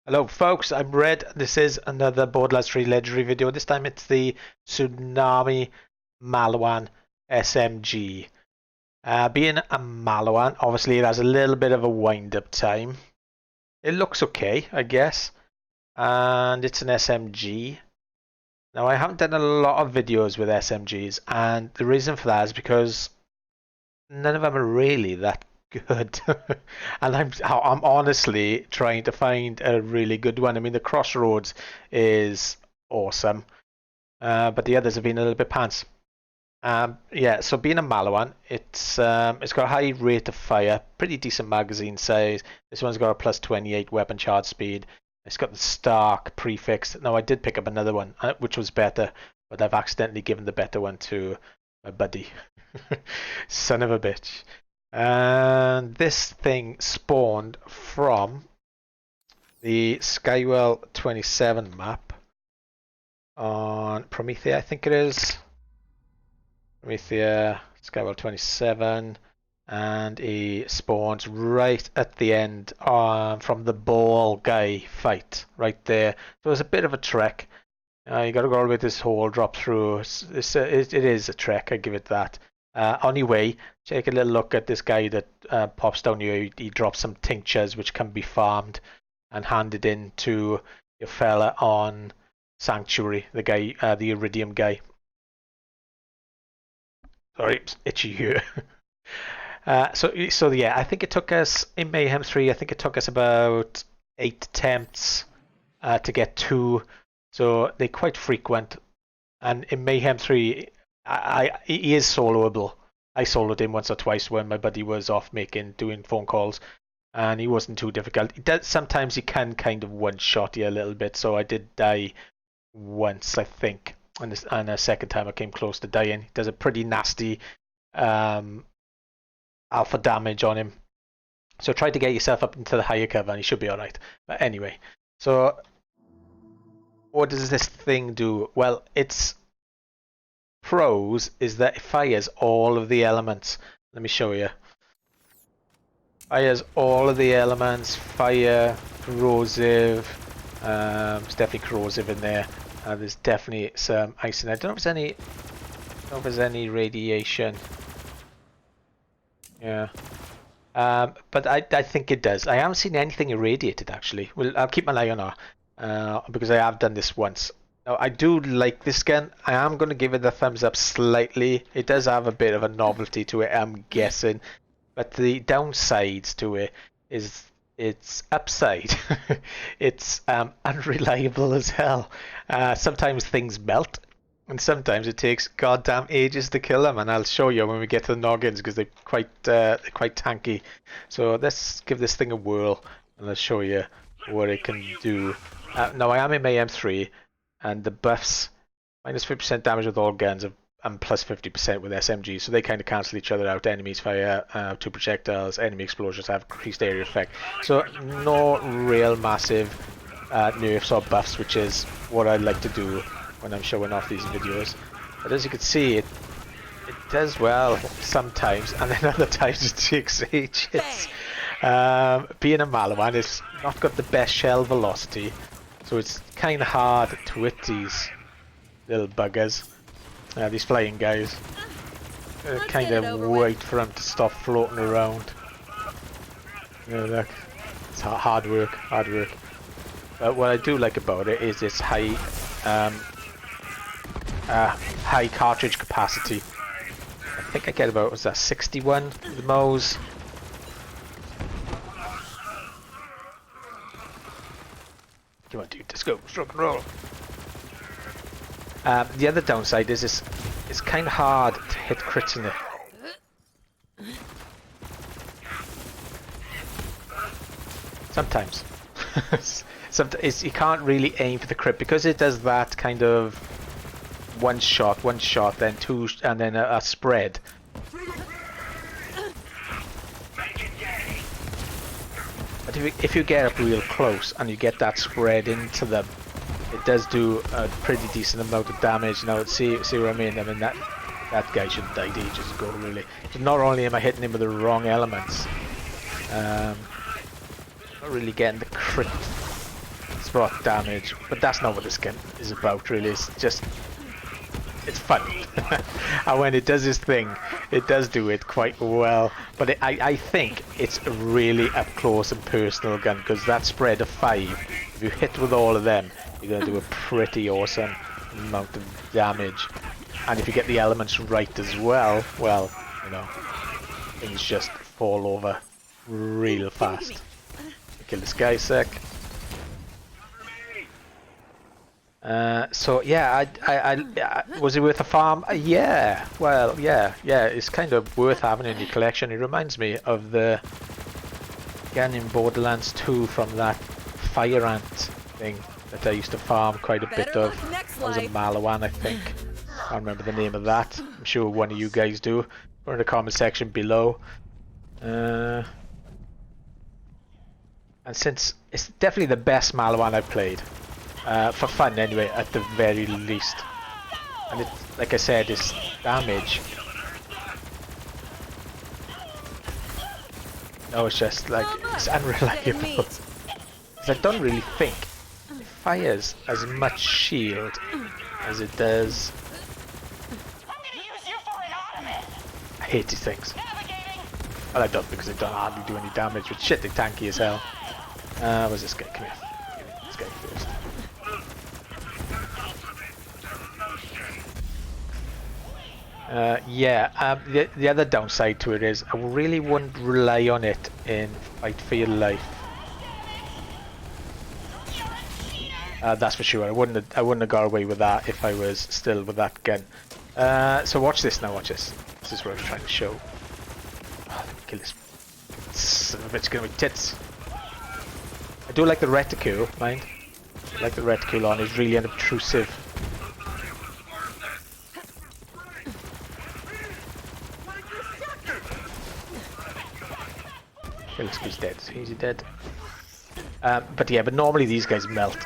Hello folks, I'm Red. This is another Borderlands 3 Legendary video. This time it's the Tsunami Maliwan SMG. Being a Maliwan, obviously it has a little bit of a wind-up time. It looks okay, I guess. And it's an SMG. Now I haven't done a lot of videos with SMGs, and the reason for that is because none of them are really that good. And I'm honestly trying to find a really good one. I mean, the Crossroads is awesome, but the others have been a little bit pants. Yeah, so being a Maliwan, it's got a high rate of fire, pretty decent magazine size. This one's got a plus 28 weapon charge speed. It's got the Stark prefix. Now I did pick up another one, which was better, but I've accidentally given the better one to my buddy. Son of a bitch. And this thing spawned from the Skywell 27 map on Promethea, I think it is. Promethea, Skywell 27, and he spawns right at the end from the ball guy fight, right there. So it's a bit of a trek. You got to go all the way to this hole, drop through. It is a trek, I give it that. On your way, take a little look at this guy that pops down here. He drops some tinctures which can be farmed and handed in to your fella on Sanctuary, the guy, the Iridium guy. Sorry, itchy here. So yeah, I think it took us in Mayhem 3. I think it took us about 8 attempts to get 2. So they're quite frequent. And in Mayhem 3, he is soloable. I soloed him once or twice when my buddy was off doing phone calls, and he wasn't too difficult. Sometimes he can kind of one-shot you a little bit, so I did die once, I think, and a second time I came close to dying. He does a pretty nasty alpha damage on him. So try to get yourself up into the higher cover and you should be alright. But anyway, so what does this thing do? Well, its pros is that it fires all of the elements. Let me show you. Fires all of the elements. Fire, corrosive. There's definitely corrosive in there. There's definitely some ice in there. I don't know if there's any radiation. Yeah. But I think it does. I haven't seen anything irradiated actually. Well, I'll keep my eye on her because I have done this once. Now, I do like this gun. I am going to give it a thumbs up slightly. It does have a bit of a novelty to it, I'm guessing. But the downsides to it is its upside. It's unreliable as hell. Sometimes things melt, and sometimes it takes goddamn ages to kill them. And I'll show you when we get to the noggins because they're quite tanky. So let's give this thing a whirl, and I'll show you what it can do. Now I am in Mayhem 3. And the buffs, minus 50% damage with all guns and plus 50% with SMG, so they kind of cancel each other out. Enemies fire 2 projectiles, enemy explosions have increased area effect. So no real massive nerfs or buffs, which is what I like to do when I'm showing off these videos. But as you can see, it does well sometimes, and then other times it takes ages. Being a Maliwan, it's not got the best shell velocity. So it's kind of hard to hit these little buggers, these flying guys. Kind of wait for them to stop floating around. Look, it's hard work. But what I do like about it is its high cartridge capacity. I think I get about, what's that, 61 with the Mo's. Come on, dude, let's go. Let's rock and roll. The other downside is it's kind of hard to hit crits in it. Sometimes. Sometimes you can't really aim for the crit because it does that kind of one shot, then two, and then a spread. But if you get up real close and you get that spread into them, it does do a pretty decent amount of damage. Now, see what I mean? I mean, that guy should have died ages ago, really. But not only am I hitting him with the wrong elements, not really getting the crit spot damage, but that's not what this skin is about really. It's just, it's fun. And when it does this thing, it does do it quite well, but I think it's a really up close and personal gun, because that spread of 5, if you hit with all of them, you're going to do a pretty awesome amount of damage. And if you get the elements right as well, well, you know, things just fall over real fast. Kill this guy sec. So yeah, I was it worth a farm? Yeah, well, yeah, it's kind of worth having in your collection. It reminds me of the gun in Borderlands 2 from that fire ant thing that I used to farm quite a bit of. That was a Maliwan, I think. I can't remember the name of that. I'm sure one of you guys do. Or in the comment section below. And since it's definitely the best Maliwan I've played. For fun anyway, at the very least. And it, like I said, it's damage. No, it's just like, it's unreliable. Because I don't really think it fires as much shield as it does. I hate these things. Well, I don't, because they don't hardly do any damage, but shit, they're tanky as hell. Where's this guy? Come here. Give me this guy first. The other downside to it is I really wouldn't rely on it in Fight for Your Life. That's for sure. I wouldn't have got away with that if I was still with that gun. So watch this now. Watch this. This is what I was trying to show. Oh, let me kill this son of a bitch. Gonna be tits. I do like the reticule, mind. I like the reticule on. It's really unobtrusive. Okay, looks like he's dead. Is he dead? But yeah, but normally these guys melt.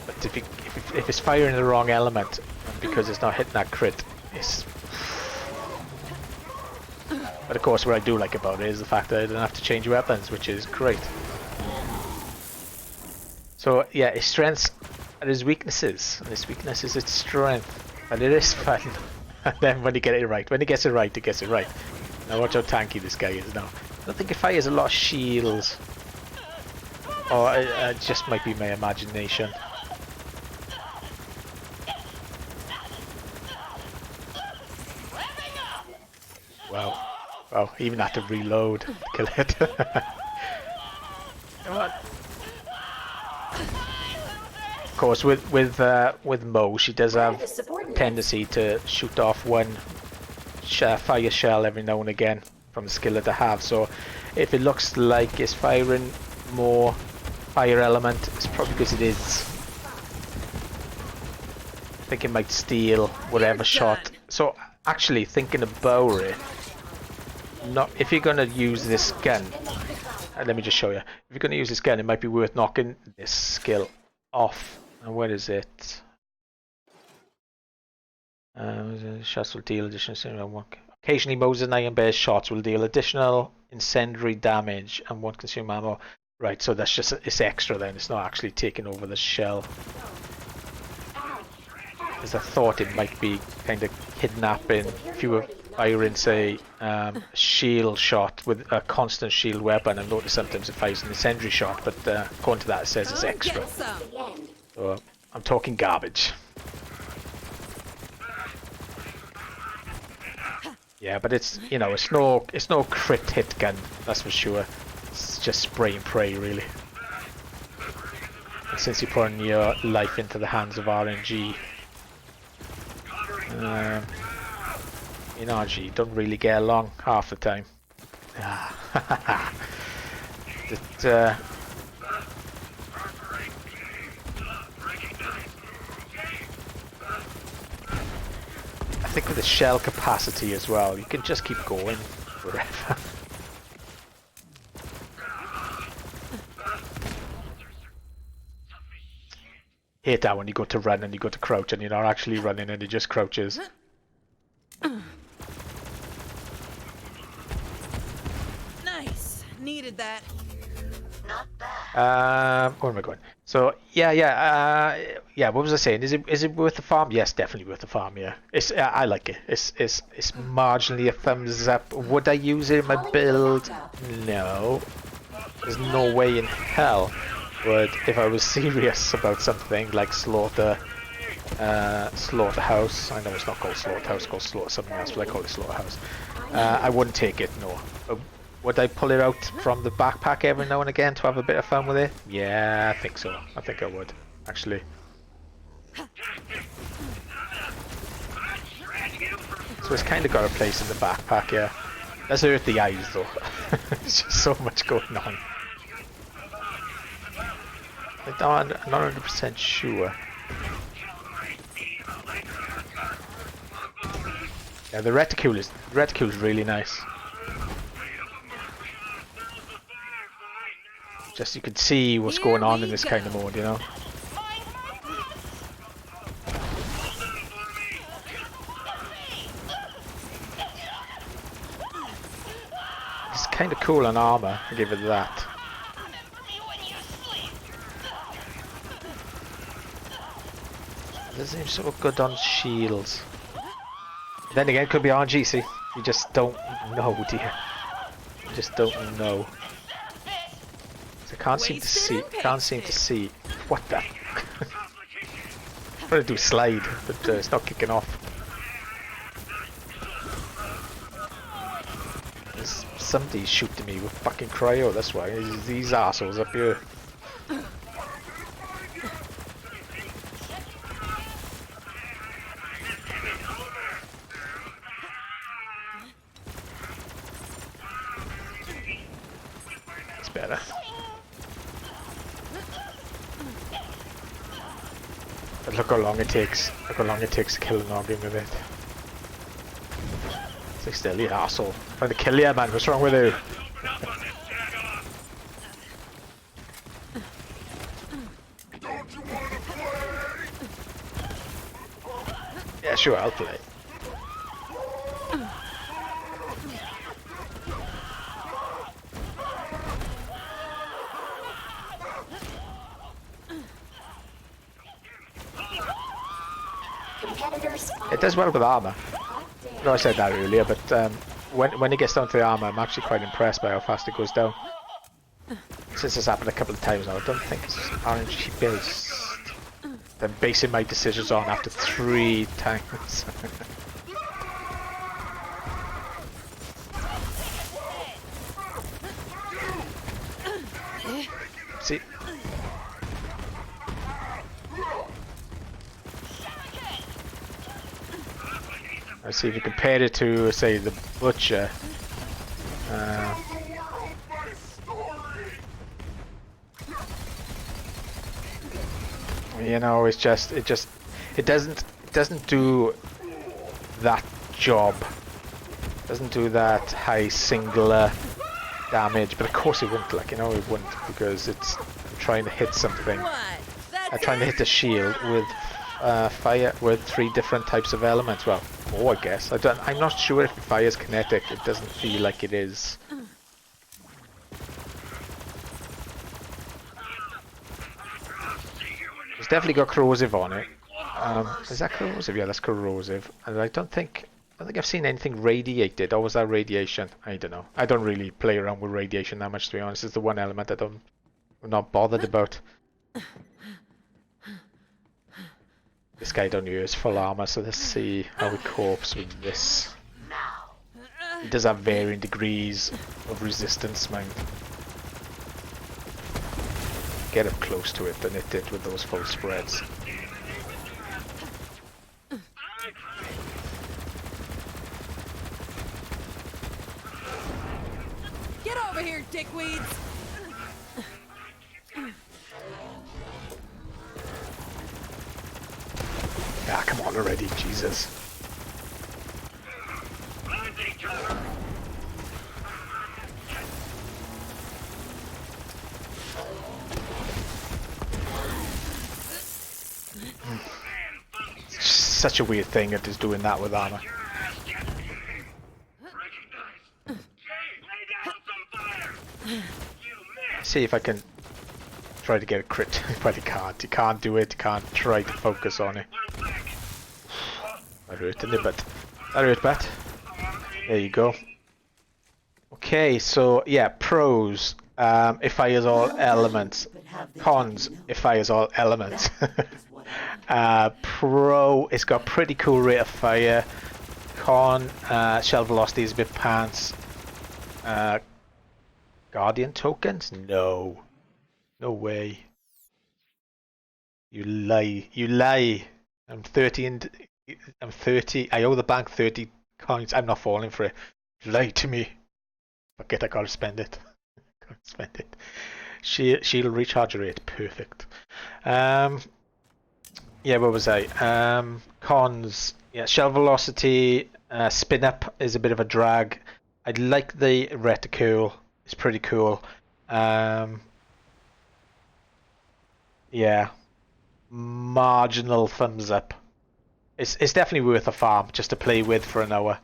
But if it's firing the wrong element, and because it's not hitting that crit, it's... But of course, what I do like about it is the fact that I don't have to change weapons, which is great. So yeah, his strengths are his weaknesses, and his weakness is its strength. And it is fun. And then when you get it right, when he gets it right, he gets it right. Now watch how tanky this guy is now. I don't think it fires a lot of shields. Or it just might be my imagination. Wow. Wow, even had to reload to kill it. Come on. Of course, with Mo, she does have a tendency to shoot off one fire shell every now and again from the skillet to have. So if it looks like it's firing more fire element, it's probably because it is. I think it might steal whatever shot. So actually, thinking about it. If you're going to use this gun, let me just show you. If you're going to use this gun, it might be worth knocking this skill off. And where is it? Shots will deal additional. Occasionally, Moses and Iron Bear's shots will deal additional incendiary damage and won't consume ammo. Right, so that's just it's extra then. It's not actually taking over the shell. Because I thought it might be kind of kidnapping if you were firing, say, shield shot with a constant shield weapon. I've noticed sometimes it fires an incendiary shot, but according to that it says it's extra. So I'm talking garbage. Yeah, but it's, you know, it's no crit hit gun, that's for sure. It's just spray and pray really. And since you're putting your life into the hands of RNG, in RG, you don't really get along half the time. I think with the shell capacity as well, you can just keep going forever. Hate that when you go to run and you go to crouch and you're not actually running and it just crouches. Nice. Needed that. Not bad. Where am I going? So yeah. What was I saying? Is it worth the farm? Yes, definitely worth the farm. Yeah, I like it. It's marginally a thumbs up. Would I use it in my build? No. There's no way in hell would, if I was serious about something like slaughterhouse. I know it's not called slaughterhouse, it's called slaughter something else, but I call it slaughterhouse. I wouldn't take it, no. Would I pull it out from the backpack every now and again to have a bit of fun with it? Yeah, I think so. I think I would, actually. So it's kind of got a place in the backpack, yeah. Let's hurt the eyes, though. There's just so much going on. I'm not 100% sure. Yeah, the reticule is really nice. Just you can see what's going on in this kind of mode, you know. It's kind of cool on armor, I'll give it that. It doesn't seem so good on shields. Then again, it could be RNG, see? You just don't know, dear. You just don't know. So I can't seem to see. What the? I'm trying to do slide, but it's not kicking off. There's somebody shooting me with fucking cryo, that's why. These assholes up here. Better. But look how long it takes. Look how long it takes to kill an organ with it. Stay still, you asshole. I'm trying to kill you, man. What's wrong with you? Yeah, sure, I'll play. It does well with armor. I know I said that earlier, but when it gets down to the armor, I'm actually quite impressed by how fast it goes down. Since it's happened a couple of times now, I don't think it's RNG based. I'm basing my decisions on after 3 times. See? Let's see if you compare it to, say, the Butcher. You know, it doesn't do that job. It doesn't do that high singular damage, but of course it wouldn't. Like, you know, it wouldn't, because it's trying to hit something. I'm trying to hit the shield with fire with 3 different types of elements. Well, more, I guess. I'm not sure if the fire is kinetic. It doesn't feel like it is. It's definitely got corrosive on it. Is that corrosive? Yeah, that's corrosive. And I don't think I've seen anything radiated. Or was that radiation? I don't know. I don't really play around with radiation that much, to be honest. It's the one element I'm not bothered about. This guy down here is full armor, so let's see how he copes with this. He does have varying degrees of resistance, mind. Get up close to it than it did with those full spreads. Get over here, dickweeds! Ah, come on already, Jesus. It's such a weird thing that is doing that with armor. See if I can Try to get a crit, but you can't. You can't do it. You can't try to focus on it. That hurt, didn't it? But that hurt bad. There you go. Okay, so yeah, pros. It fires all elements. Cons, it fires all elements. Pro, it's got pretty cool rate of fire. Con, shell velocity is a bit pants. Guardian tokens? No. No way. You lie. You lie. I'm 30 and I'm 30. I owe the bank 30 coins. I'm not falling for it. You lie to me. Fuck it, I gotta spend it. Gotta spend it. Shield recharge rate, perfect. Yeah, what was I? Cons. Yeah, shell velocity, spin up is a bit of a drag. I like the reticule. It's pretty cool. Yeah, marginal thumbs up. It's definitely worth a farm just to play with for an hour.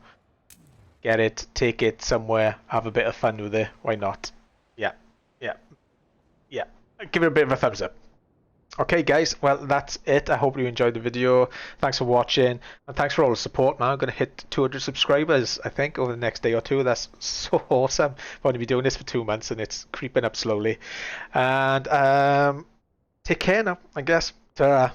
Get it, take it somewhere, have a bit of fun with it. Why not? Yeah, yeah, yeah. Give it a bit of a thumbs up. Okay, guys, well, that's it. I hope you enjoyed the video. Thanks for watching, and thanks for all the support, man. I'm going to hit 200 subscribers, I think, over the next day or two. That's so awesome. I've only been doing this for 2 months, and it's creeping up slowly. And take care now, I guess. Ta-ra.